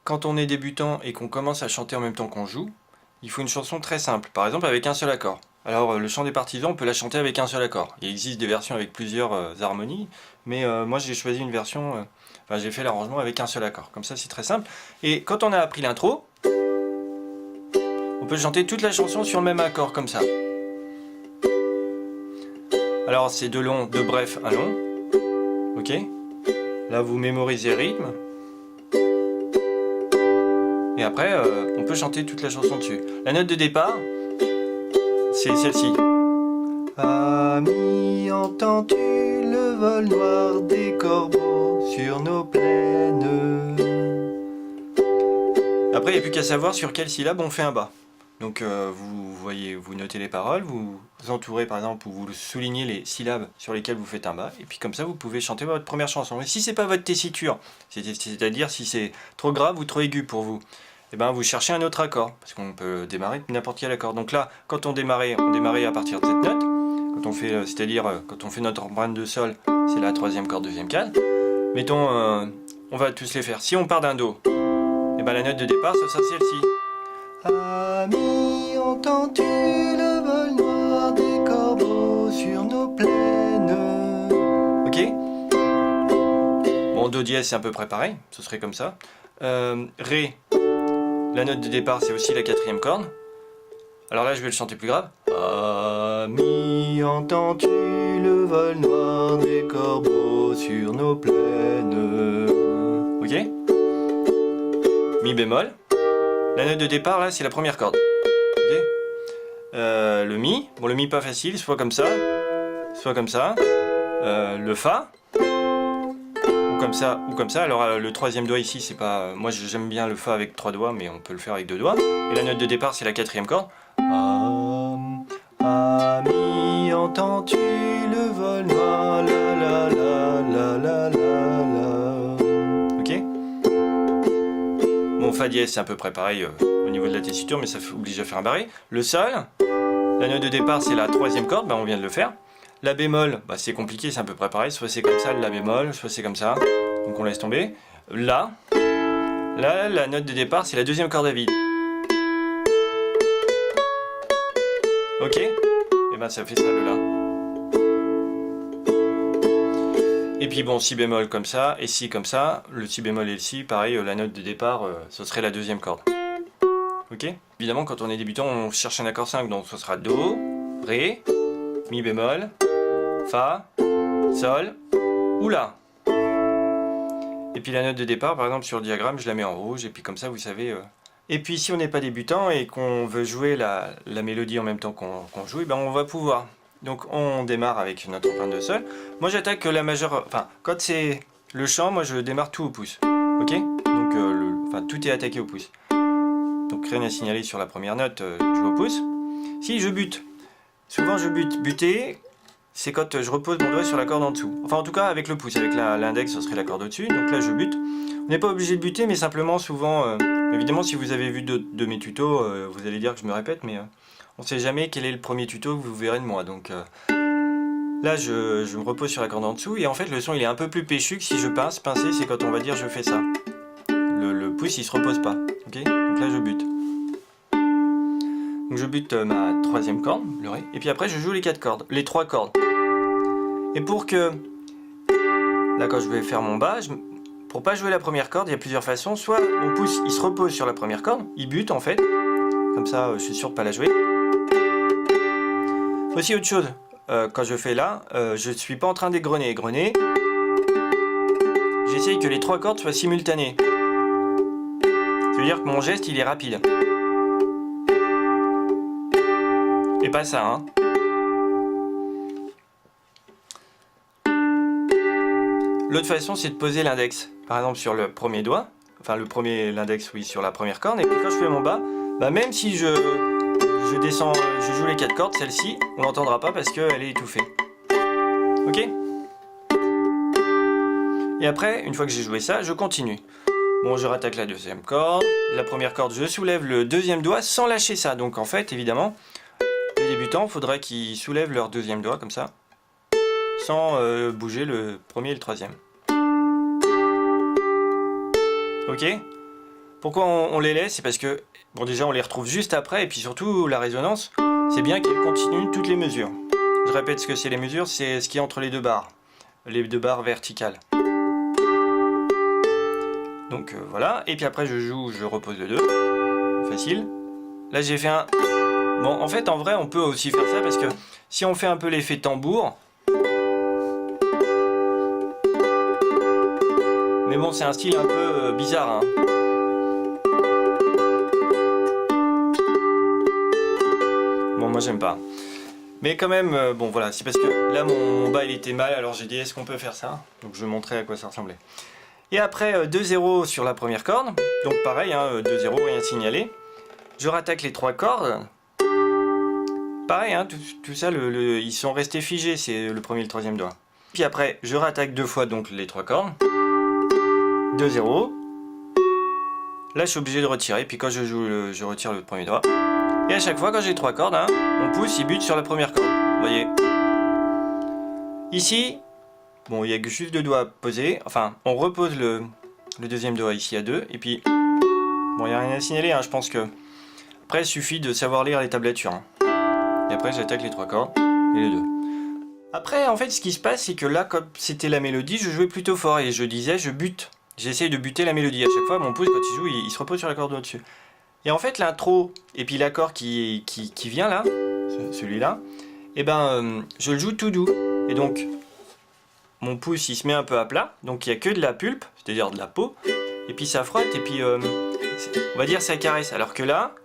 quand on est débutant et qu'on commence à chanter en même temps qu'on joue, il faut une chanson très simple, par exemple avec un seul accord. Alors le chant des partisans, on peut la chanter avec un seul accord. Il existe des versions avec plusieurs harmonies, mais moi j'ai choisi une version, j'ai fait l'arrangement avec un seul accord. Comme ça c'est très simple. Et quand on a appris l'intro, on peut chanter toute la chanson sur le même accord, comme ça. Alors c'est deux longs, deux brefs, un long. Ok? Là vous mémorisez le rythme. Et après, on peut chanter toute la chanson dessus. La note de départ, c'est celle-ci. Ami, entends-tu le vol noir des corbeaux sur nos plaines? Après, il n'y a plus qu'à savoir sur quelle syllabe on fait un bas. Donc vous voyez, vous notez les paroles, vous entourez par exemple, ou vous soulignez les syllabes sur lesquelles vous faites un bas, et puis comme ça vous pouvez chanter votre première chanson. Et si c'est pas votre tessiture, c'est-à-dire si c'est trop grave ou trop aigu pour vous, et ben vous cherchez un autre accord, parce qu'on peut démarrer n'importe quel accord. Donc là, quand on démarrait à partir de cette note, quand on fait, c'est-à-dire quand on fait notre empreinte de sol, c'est la troisième corde, deuxième cale. Mettons, on va tous les faire. Si on part d'un do, et ben la note de départ, ce sera celle-ci. Ami, entends-tu le vol noir des corbeaux sur nos plaines? Ok? Bon, do dièse c'est à peu près pareil, ce serait comme ça. Ré, la note de départ c'est aussi la quatrième corde. Alors là je vais le chanter plus grave. Ami, entends-tu le vol noir des corbeaux sur nos plaines? Ok? Mi bémol. La note de départ là c'est la première corde. Okay. Le mi, bon le mi pas facile, soit comme ça, soit comme ça. Le fa, ou comme ça, ou comme ça. Alors le troisième doigt ici c'est pas, moi j'aime bien le fa avec 3 doigts, mais on peut le faire avec 2 doigts. Et la note de départ c'est la quatrième corde. Ami, entends-tu le vol noir, la la la la la la la. Ok. Bon, fa dièse c'est à peu près pareil au niveau de la tessiture, mais ça oblige à faire un barré. Le sol, la note de départ c'est la troisième corde, on vient de le faire. La bémol, c'est compliqué, c'est à peu près pareil, soit c'est comme ça le la bémol, soit c'est comme ça, donc on laisse tomber. Là, la note de départ c'est la deuxième corde à vide. Ok? Et ben ça fait ça le la. Et puis bon, si bémol comme ça, et si comme ça, le si bémol et le si, pareil, la note de départ, ce serait la deuxième corde. Ok? Évidemment, quand on est débutant, on cherche un accord 5, donc ce sera do, ré, mi bémol, fa, sol, ou la. Et puis la note de départ, par exemple sur le diagramme, je la mets en rouge, et puis comme ça, vous savez... Et puis si on n'est pas débutant et qu'on veut jouer la mélodie en même temps qu'on joue, on va pouvoir. Donc on démarre avec notre empreinte de sol. Moi j'attaque la majeure... Enfin, quand c'est le chant, moi je démarre tout au pouce. Ok? Donc tout est attaqué au pouce. Donc rien à signaler sur la première note, je joue au pouce. Si je bute, souvent je bute. Buter, c'est quand je repose mon doigt sur la corde en dessous. Enfin en tout cas avec le pouce, avec l'index ce serait la corde au-dessus. Donc là je bute. On n'est pas obligé de buter, mais simplement souvent... évidemment si vous avez vu de mes tutos, vous allez dire que je me répète, mais on ne sait jamais quel est le premier tuto que vous verrez de moi. Donc là je me repose sur la corde en dessous, et en fait le son il est un peu plus péchu que si je pince. Pincer c'est quand on va dire je fais ça. Le pouce il se repose pas. Ok? Donc là je bute. Donc je bute ma troisième corde, le ré, et puis après je joue les 4 cordes, les 3 cordes. Et pour que... Là quand je vais faire mon bas, pour pas jouer la première corde, il y a plusieurs façons. Soit mon pouce il se repose sur la première corde, il bute en fait, comme ça je suis sûr de pas la jouer. Aussi autre chose, quand je fais là, je suis pas en train d'égrener. J'essaye que les 3 cordes soient simultanées. Ça veut dire que mon geste il est rapide. Et pas ça, hein. L'autre façon c'est de poser l'index, par exemple sur le premier doigt, enfin l'index oui sur la première corde, et puis quand je fais mon bas, même si je descends, je joue les 4 cordes, celle-ci, on l'entendra pas parce qu'elle est étouffée. Ok? Et après, une fois que j'ai joué ça, je continue. Bon, je rattaque la deuxième corde, la première corde, je soulève le deuxième doigt sans lâcher ça, donc en fait, évidemment, les débutants, il faudrait qu'ils soulèvent leur deuxième doigt comme ça, sans bouger le premier et le troisième. Ok? Pourquoi on les laisse? C'est parce que, bon, déjà on les retrouve juste après, et puis surtout la résonance, c'est bien qu'elle continue toutes les mesures. Je répète ce que c'est les mesures, c'est ce qui est entre les deux barres verticales. Donc voilà, et puis après je joue, je repose le 2, facile. Là j'ai fait un... Bon, en fait, en vrai, on peut aussi faire ça, parce que si on fait un peu l'effet tambour... Mais bon, c'est un style un peu bizarre, hein. Bon, moi j'aime pas. Mais quand même, bon voilà, c'est parce que là mon bas il était mal, alors j'ai dit est-ce qu'on peut faire ça? Donc je montrais à quoi ça ressemblait. Et après 2-0 sur la première corde, donc pareil, hein, 2-0, rien signalé. Je rattaque les 3 cordes. Pareil, hein, tout ça, ils sont restés figés, c'est le premier et le troisième doigt. Puis après, je rattaque 2 fois donc les 3 cordes. 2-0. Là je suis obligé de retirer, puis quand je joue, je retire le premier doigt. Et à chaque fois, quand j'ai 3 cordes, hein, mon pouce il bute sur la première corde. Vous voyez. Ici, bon, il y a juste 2 doigts posés. Enfin, on repose le deuxième doigt ici à 2. Et puis, bon, il n'y a rien à signaler. Hein, je pense que. Après, il suffit de savoir lire les tablatures. Hein. Et après, j'attaque les 3 cordes et les 2. Après, en fait, ce qui se passe, c'est que là, comme c'était la mélodie, je jouais plutôt fort. Et je disais, je bute. J'essaye de buter la mélodie. À chaque fois, mon pouce, quand il joue, il se repose sur la corde au-dessus. Et en fait, l'intro et puis l'accord qui vient là, celui-là, et ben, je le joue tout doux. Et donc, mon pouce, il se met un peu à plat. Donc, il n'y a que de la pulpe, c'est-à-dire de la peau. Et puis, ça frotte. Et puis, on va dire, ça caresse. Alors que là,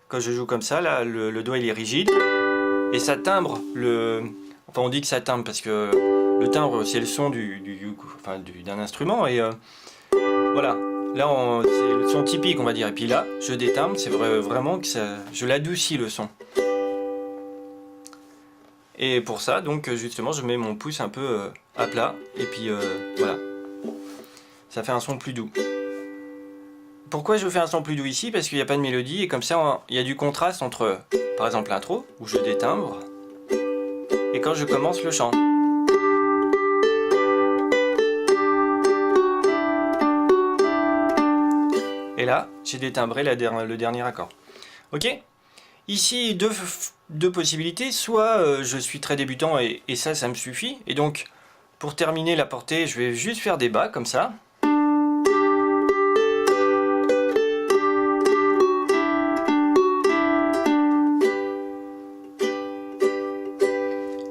quand je joue comme ça, là, le doigt, il est rigide. Et ça timbre le... Enfin, on dit que ça timbre parce que le timbre, c'est le son d'un instrument. Et voilà. Là, c'est le son typique, on va dire. Et puis là, je détimbre, c'est vraiment que ça, je l'adoucis le son. Et pour ça, donc, justement, je mets mon pouce un peu à plat. Et puis, voilà. Ça fait un son plus doux. Pourquoi je fais un son plus doux ici? Parce qu'il n'y a pas de mélodie. Et comme ça, il y a du contraste entre, par exemple, l'intro, où je détimbre, et quand je commence le chant. Et là, j'ai détimbré le dernier accord. Ok? Ici, deux possibilités. Soit je suis très débutant et ça me suffit. Et donc, pour terminer la portée, je vais juste faire des bas comme ça.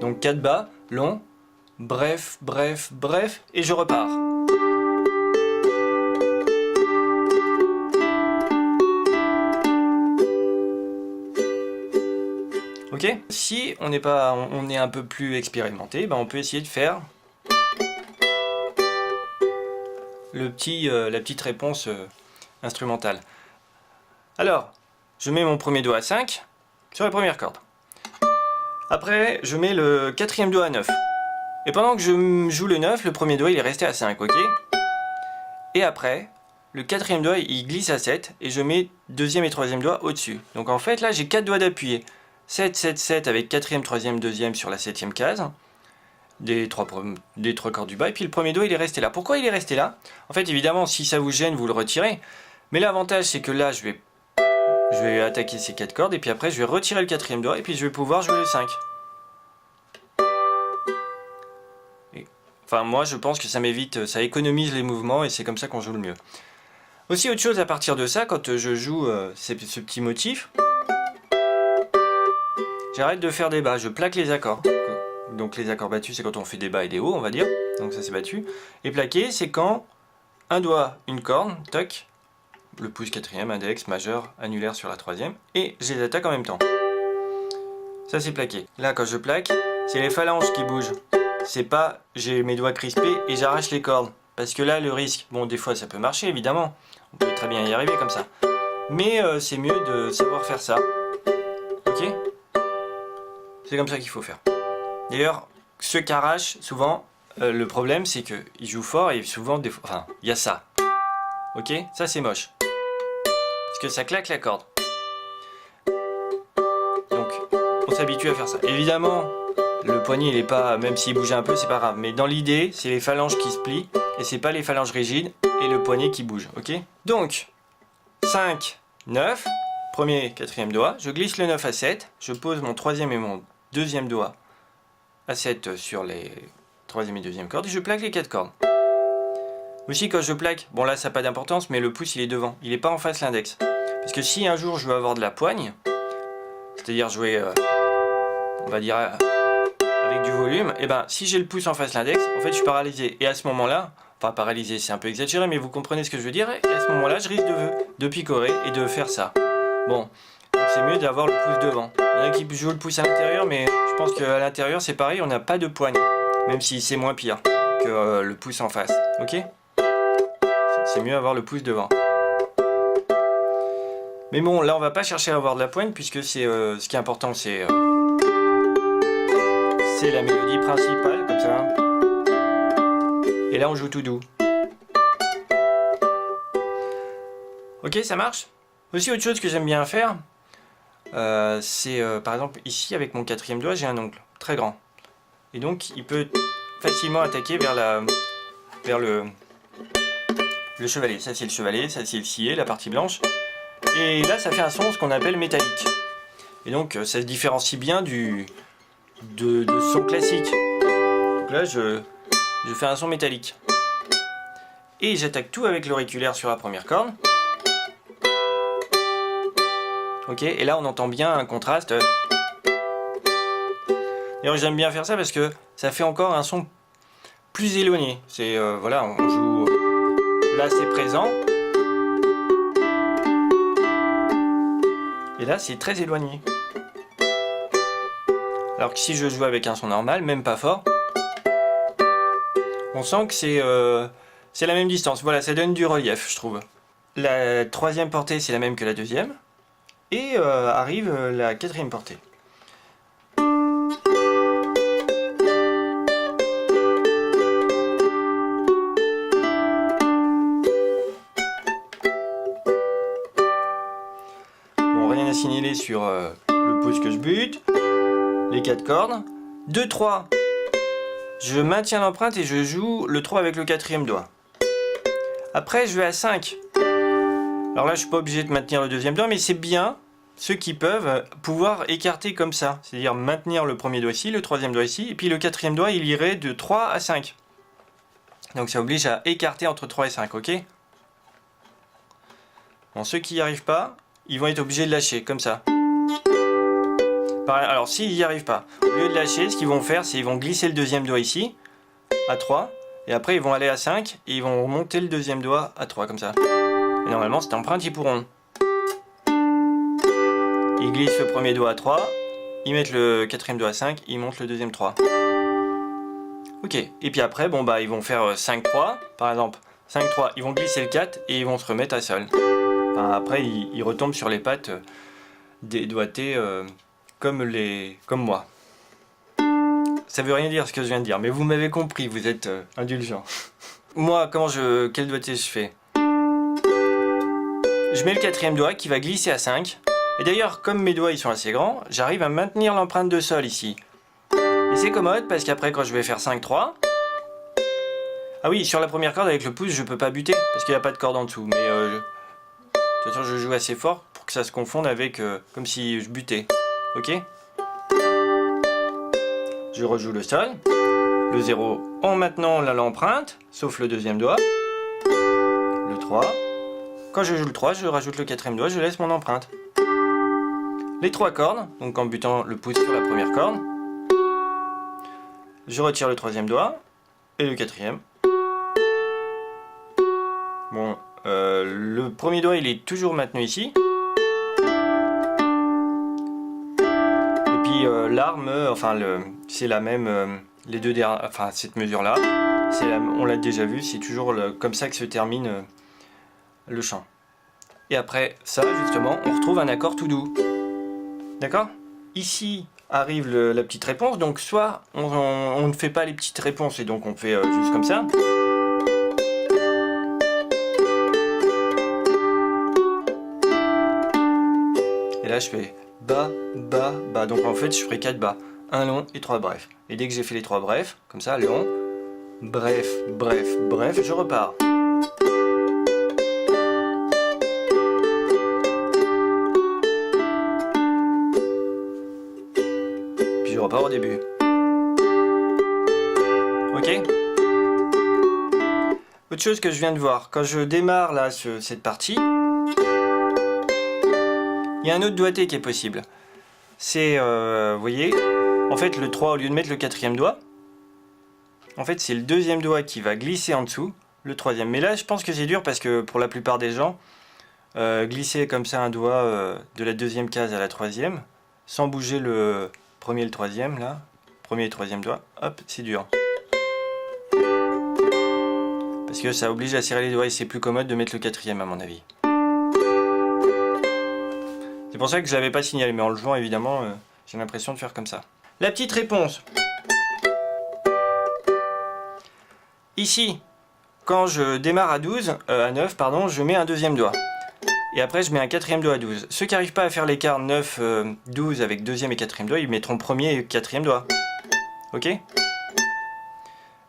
Donc 4 bas, long, bref, bref, bref, et je repars. Ok? Si on est un peu plus expérimenté, ben on peut essayer de faire la petite réponse instrumentale. Alors, je mets mon premier doigt à 5 sur la première corde. Après, je mets le quatrième doigt à 9. Et pendant que je joue le 9, le premier doigt il est resté à 5, ok? Et après, le quatrième doigt il glisse à 7 et je mets deuxième et troisième doigt au-dessus. Donc en fait là j'ai 4 doigts d'appuyer. 7, 7, 7 avec quatrième, troisième, deuxième sur la septième case. Des trois cordes du bas. Et puis le premier doigt il est resté là. Pourquoi il est resté là? En fait évidemment si ça vous gêne vous le retirez. Mais l'avantage c'est que là je vais attaquer ces 4 cordes et puis après je vais retirer le quatrième doigt et puis je vais pouvoir jouer le 5. Enfin moi je pense que ça m'évite, ça économise les mouvements et c'est comme ça qu'on joue le mieux. Aussi autre chose à partir de ça, quand je joue ce petit motif, j'arrête de faire des bas, je plaque les accords. Donc les accords battus c'est quand on fait des bas et des hauts on va dire, donc ça c'est battu. Et plaqué c'est quand un doigt, une corne, toc, le pouce quatrième, index, majeur, annulaire sur la troisième, et je les attaque en même temps. Ça c'est plaqué. Là quand je plaque, c'est les phalanges qui bougent. C'est pas j'ai mes doigts crispés et j'arrache les cordes. Parce que là le risque, bon des fois ça peut marcher évidemment, on peut très bien y arriver comme ça. Mais c'est mieux de savoir faire ça. Ok? C'est comme ça qu'il faut faire. D'ailleurs, ceux qui arrachent, souvent, le problème c'est qu'ils jouent fort et souvent, enfin, il y a ça. Ok? Ça c'est moche. Parce que ça claque la corde. Donc, on s'habitue à faire ça. Évidemment, le poignet il est pas, même s'il bouge un peu, c'est pas grave. Mais dans l'idée, c'est les phalanges qui se plient et c'est pas les phalanges rigides et le poignet qui bouge. Ok? Donc, 5, 9, premier, quatrième doigt, je glisse le 9 à 7, je pose mon troisième et mon deuxième doigt à 7 sur les troisième et deuxième cordes et je plaque les 4 cordes. Aussi quand je plaque, bon là ça n'a pas d'importance, mais le pouce il est devant, il n'est pas en face l'index. Parce que si un jour je veux avoir de la poigne, c'est-à-dire jouer, on va dire, avec du volume, et ben si j'ai le pouce en face l'index, en fait je suis paralysé. Et à ce moment-là, enfin paralysé c'est un peu exagéré, mais vous comprenez ce que je veux dire, et à ce moment-là je risque de picorer et de faire ça. Bon, c'est mieux d'avoir le pouce devant. Il y en a qui jouent le pouce à l'intérieur, mais je pense qu'à l'intérieur c'est pareil, on n'a pas de poigne. Même si c'est moins pire que le pouce en face, ok? C'est mieux avoir le pouce devant. Mais bon, là on va pas chercher à avoir de la poigne, puisque c'est ce qui est important, c'est la mélodie principale, comme ça. Et là on joue tout doux. Ok, ça marche? Aussi autre chose que j'aime bien faire, c'est par exemple ici avec mon quatrième doigt j'ai un ongle très grand. Et donc il peut facilement attaquer vers le chevalet. Ça c'est le chevalet, ça c'est le sillet, la partie blanche. Et là ça fait un son ce qu'on appelle métallique. Et donc ça se différencie bien de son classique. Donc là je fais un son métallique. Et j'attaque tout avec l'auriculaire sur la première corde. Ok, et là on entend bien un contraste. D'ailleurs j'aime bien faire ça parce que ça fait encore un son plus éloigné. C'est voilà, on joue là c'est présent. Et là c'est très éloigné. Alors que si je joue avec un son normal, même pas fort, on sent que c'est la même distance. Voilà, ça donne du relief, je trouve. La troisième portée c'est la même que la deuxième. Et arrive la quatrième portée. Bon, rien à signaler sur le pouce que je bute, les 4 cordes. 2, 3, je maintiens l'empreinte et je joue le 3 avec le quatrième doigt. Après je vais à 5. Alors là je suis pas obligé de maintenir le deuxième doigt, mais c'est bien ceux qui peuvent pouvoir écarter comme ça. C'est-à-dire maintenir le premier doigt ici, le troisième doigt ici, et puis le quatrième doigt il irait de 3 à 5. Donc ça oblige à écarter entre 3 et 5, ok? Bon, ceux qui n'y arrivent pas, ils vont être obligés de lâcher, comme ça. Alors s'ils n'y arrivent pas, au lieu de lâcher, ce qu'ils vont faire, c'est qu'ils vont glisser le deuxième doigt ici, à 3, et après ils vont aller à 5, et ils vont remonter le deuxième doigt à 3, comme ça. Et normalement, cette empreinte, ils pourront. Ils glissent le premier doigt à 3, ils mettent le quatrième doigt à 5, ils montent le deuxième 3. Ok, et puis après, bon bah ils vont faire 5-3, par exemple. 5-3, ils vont glisser le 4 et ils vont se remettre à sol. Enfin, après, ils retombent sur les pattes dédoigtées comme moi. Ça veut rien dire ce que je viens de dire, mais vous m'avez compris, vous êtes indulgent. Moi, quel doigté je fais? Je mets le quatrième doigt qui va glisser à 5. Et d'ailleurs, comme mes doigts ils sont assez grands, j'arrive à maintenir l'empreinte de sol ici. Et c'est commode parce qu'après quand je vais faire 5-3... Ah oui, sur la première corde avec le pouce je peux pas buter parce qu'il n'y a pas de corde en dessous. Mais de toute façon je joue assez fort pour que ça se confonde avec comme si je butais. Ok? Je rejoue le sol. Le 0 en maintenant l'empreinte, sauf le deuxième doigt. Le 3. Quand je joue le 3, je rajoute le quatrième doigt, je laisse mon empreinte. Les 3 cordes, donc en butant le pouce sur la première corde. Je retire le troisième doigt et le quatrième. Bon, le premier doigt il est toujours maintenu ici. Et puis l'arme, enfin c'est la même, les deux dernières, enfin cette mesure là, on l'a déjà vu, c'est toujours comme ça que se termine le chant. Et après ça justement, on retrouve un accord tout doux. D'accord? Ici arrive la petite réponse, donc soit on ne fait pas les petites réponses et donc on fait juste comme ça. Et là je fais bas, bas, bas, donc en fait je ferai 4 bas, un long et 3 brefs. Et dès que j'ai fait les 3 brefs, comme ça, long, bref, bref, bref, je repars. pas au début. Ok? Autre chose que je viens de voir, quand je démarre là cette partie, il y a un autre doigté qui est possible. C'est, vous voyez, en fait le 3 au lieu de mettre le quatrième doigt, en fait c'est le deuxième doigt qui va glisser en dessous, le troisième. Mais là je pense que c'est dur parce que pour la plupart des gens, glisser comme ça un doigt de la deuxième case à la troisième, sans bouger le premier et le troisième là, premier et troisième doigt, hop, c'est dur. Parce que ça oblige à serrer les doigts et c'est plus commode de mettre le quatrième à mon avis. C'est pour ça que je l'avais pas signalé, mais en le jouant évidemment, j'ai l'impression de faire comme ça. La petite réponse. Ici, quand je démarre à 12, à 9, pardon, je mets un deuxième doigt. Et après je mets un quatrième doigt à 12. Ceux qui n'arrivent pas à faire l'écart 9, 12 avec deuxième et quatrième doigt, ils mettront premier et quatrième doigt. Ok?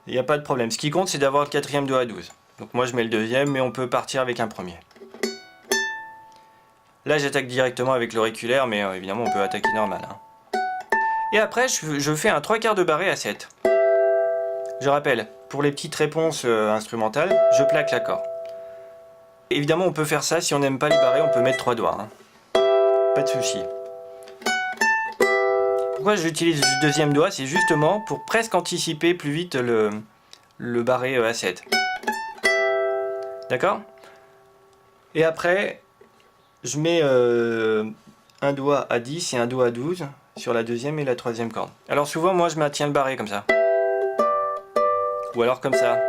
Il n'y a pas de problème. Ce qui compte, c'est d'avoir le quatrième doigt à 12. Donc moi je mets le deuxième, mais on peut partir avec un premier. Là j'attaque directement avec l'auriculaire, mais évidemment on peut attaquer normal. Hein. Et après je fais un 3/4 de barré à 7. Je rappelle, pour les petites réponses instrumentales, je plaque l'accord. Évidemment on peut faire ça, si on n'aime pas les barrés, on peut mettre 3 doigts. Hein. Pas de souci. Pourquoi j'utilise le deuxième doigt? C'est justement pour presque anticiper plus vite le barré à 7. D'accord? Et après, je mets un doigt à 10 et un doigt à 12 sur la deuxième et la troisième corde. Alors souvent moi je maintiens le barré comme ça. Ou alors comme ça.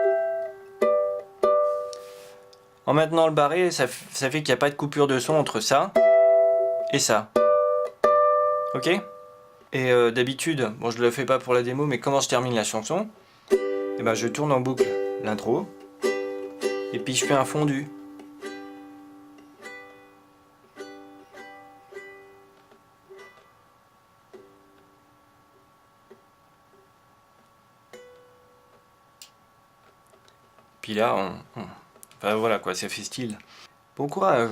En maintenant le barré, ça fait qu'il n'y a pas de coupure de son entre ça et ça. Ok? Et d'habitude, bon je le fais pas pour la démo, mais comment je termine la chanson, et ben je tourne en boucle l'intro, et puis je fais un fondu. Puis là, enfin voilà quoi, ça fait style. Bon courage.